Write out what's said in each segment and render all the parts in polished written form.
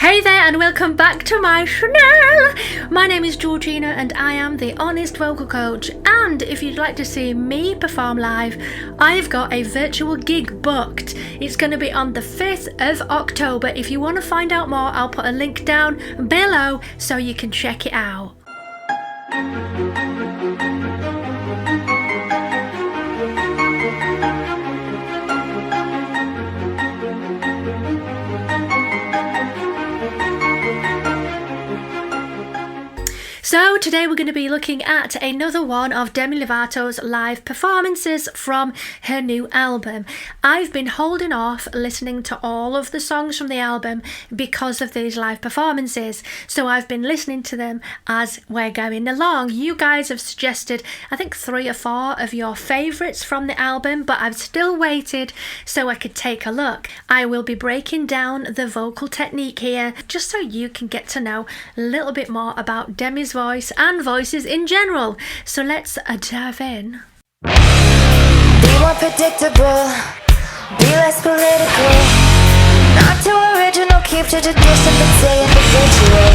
Hey there and welcome back to my channel. My name is Georgina and I am the Honest Vocal Coach, and if you'd like to see me perform live, I've got a virtual gig booked. It's going to be on the 5th of October. If you want to find out more, I'll put a link down below so you can check it out. So today we're going to be looking at another one of Demi Lovato's live performances from her new album. I've been holding off listening to all of the songs from the album because of these live performances. So I've been listening to them as we're going along. You guys have suggested, I think, 3 or 4 of your favourites from the album, but I've still waited so I could take a look. I will be breaking down the vocal technique here just so you can get to know a little bit more about Demi's voice and voices in general. So let's dive in. Be more predictable, be less political, not too original, keep to tradition but stay individual,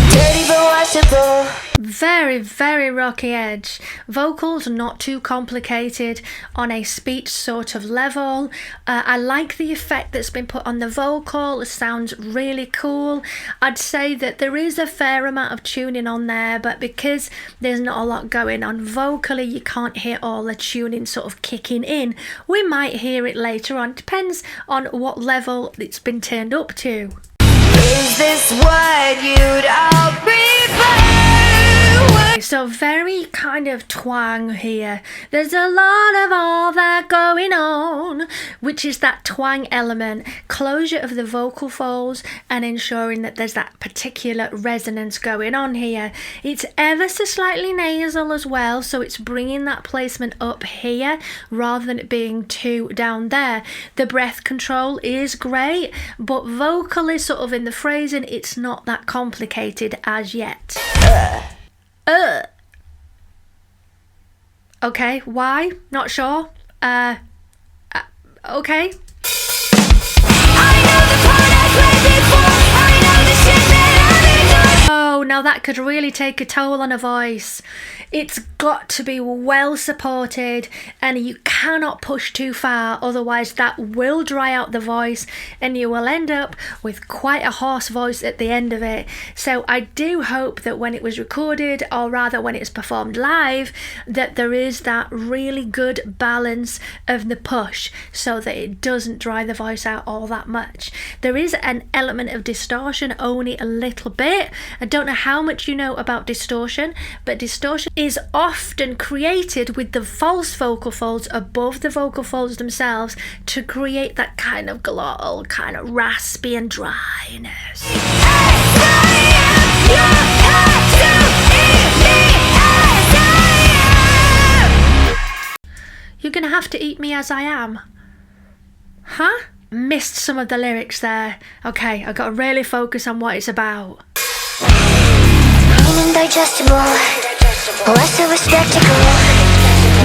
dirty but washable. Very rocky edge. Vocals not too complicated on a speech sort of level. I like the effect that's been put on the vocal. It sounds really cool. I'd say that there is a fair amount of tuning on there, but because there's not a lot going on vocally, you can't hear all the tuning sort of kicking in. We might hear it later on. Depends on what level it's been turned up to. Is this what you'd all prefer? So very kind of twang here. There's a lot of all that going on, which is that twang element, closure of the vocal folds and ensuring that there's that particular resonance going on here. It's ever so slightly nasal as well, so it's bringing that placement up here rather than it being too down there. The breath control is great, but vocally sort of in the phrasing, it's not that complicated as yet. Okay, why? Not sure. Okay. Oh, now that could really take a toll on a voice. It's got to be well supported and you cannot push too far, otherwise that will dry out the voice and you will end up with quite a hoarse voice at the end of it. So I do hope that when it was recorded, or rather when it's performed live, that there is that really good balance of the push so that it doesn't dry the voice out all that much. There is an element of distortion, only a little bit. I don't know how much you know about distortion, but distortion is often created with the false vocal folds above the vocal folds themselves to create that kind of glottal, kind of raspy and dryness. You're gonna have to eat me as I am. Huh? Missed some of the lyrics there. Okay, I've got to really focus on what it's about. Indigestible, less of a spectacle,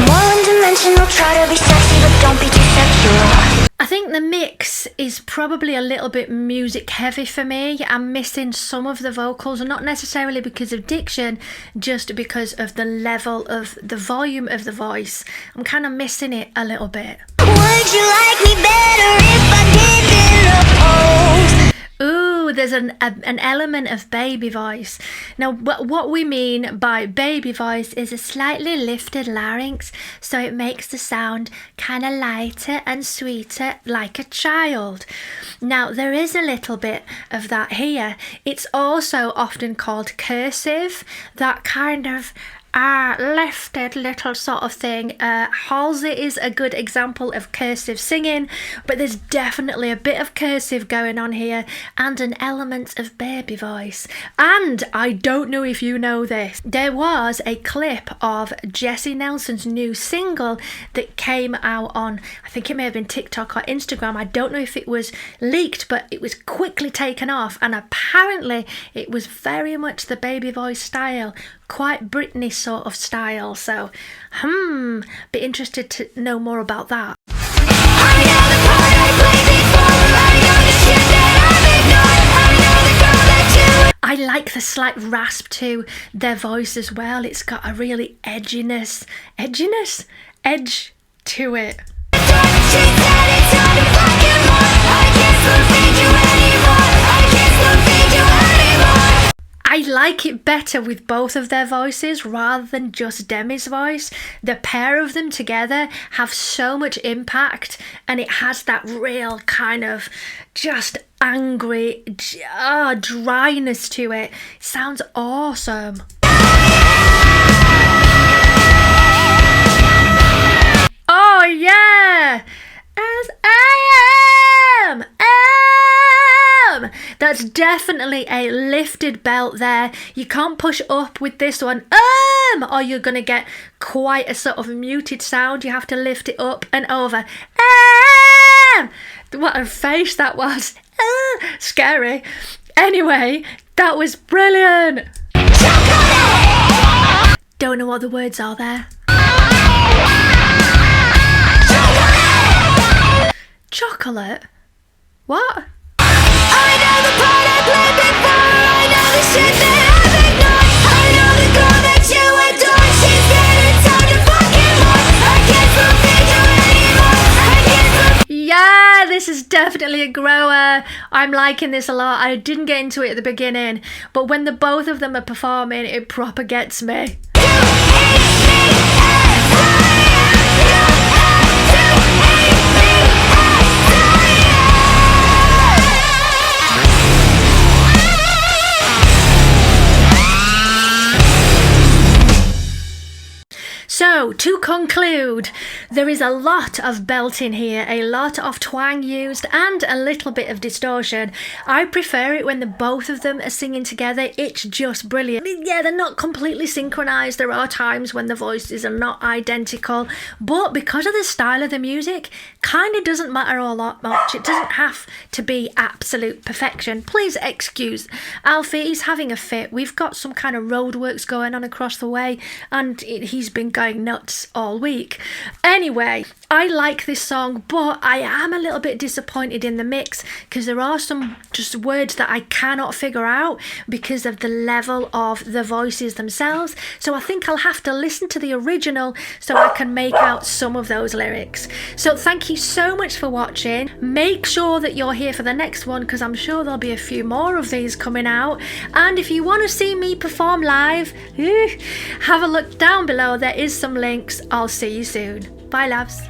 more one-dimensional, try to be sexy but don't be too sexual. I think the mix is probably a little bit music heavy for me. I'm missing some of the vocals, not necessarily because of diction, just because of the level of the volume of the voice. I'm kind of missing it a little bit. Would you like me better if I did in the pose? Ooh, there's an element of baby voice. Now, what we mean by baby voice is a slightly lifted larynx, so it makes the sound kind of lighter and sweeter like a child. Now, there is a little bit of that here. It's also often called cursive, that kind of lifted little sort of thing. Halsey is a good example of cursive singing, but there's definitely a bit of cursive going on here and an element of baby voice. And I don't know if you know this, there was a clip of Jesy Nelson's new single that came out on, I think it may have been TikTok or Instagram. I don't know if it was leaked, but it was quickly taken off, and apparently it was very much the baby voice style, quite Britney sort of style. So be interested to know more about that. I know the part I played before, I know the shit that I've ignored, I know I like the slight rasp to their voice as well. It's got a really edge to it. I like it better with both of their voices rather than just Demi's voice. The pair of them together have so much impact, and it has that real kind of just angry dryness to it. It sounds awesome. Oh yeah! As I am. That's definitely a lifted belt there. You can't push up with this one, or you're gonna get quite a sort of muted sound. You have to lift it up and over. What a face that was. Scary. Anyway, that was brilliant. Don't know what the words are there. Chocolate? What? I know the part I played before. I know the shit that I've ignored. I know the girl that you adore. She's getting tired of fucking more. I can't fulfill you anymore. I can't fulfill. Yeah, this is definitely a grower. I'm liking this a lot. I didn't get into it at the beginning, but when the both of them are performing, it proper gets me. So, to conclude, there is a lot of belting here, a lot of twang used, and a little bit of distortion. I prefer it when the both of them are singing together. It's just brilliant. Yeah, they're not completely synchronized. There are times when the voices are not identical, but because of the style of the music, kind of doesn't matter a lot much. It doesn't have to be absolute perfection. Please excuse Alfie, he's having a fit. We've got some kind of roadworks going on across the way, and he's been going nuts all week. Anyway, I like this song, but I am a little bit disappointed in the mix because there are some just words that I cannot figure out because of the level of the voices themselves. So I think I'll have to listen to the original so I can make out some of those lyrics. So thank you so much for watching. Make sure that you're here for the next one because I'm sure there'll be a few more of these coming out. And if you want to see me perform live, have a look down below. There is some links. I'll see you soon. Bye, loves.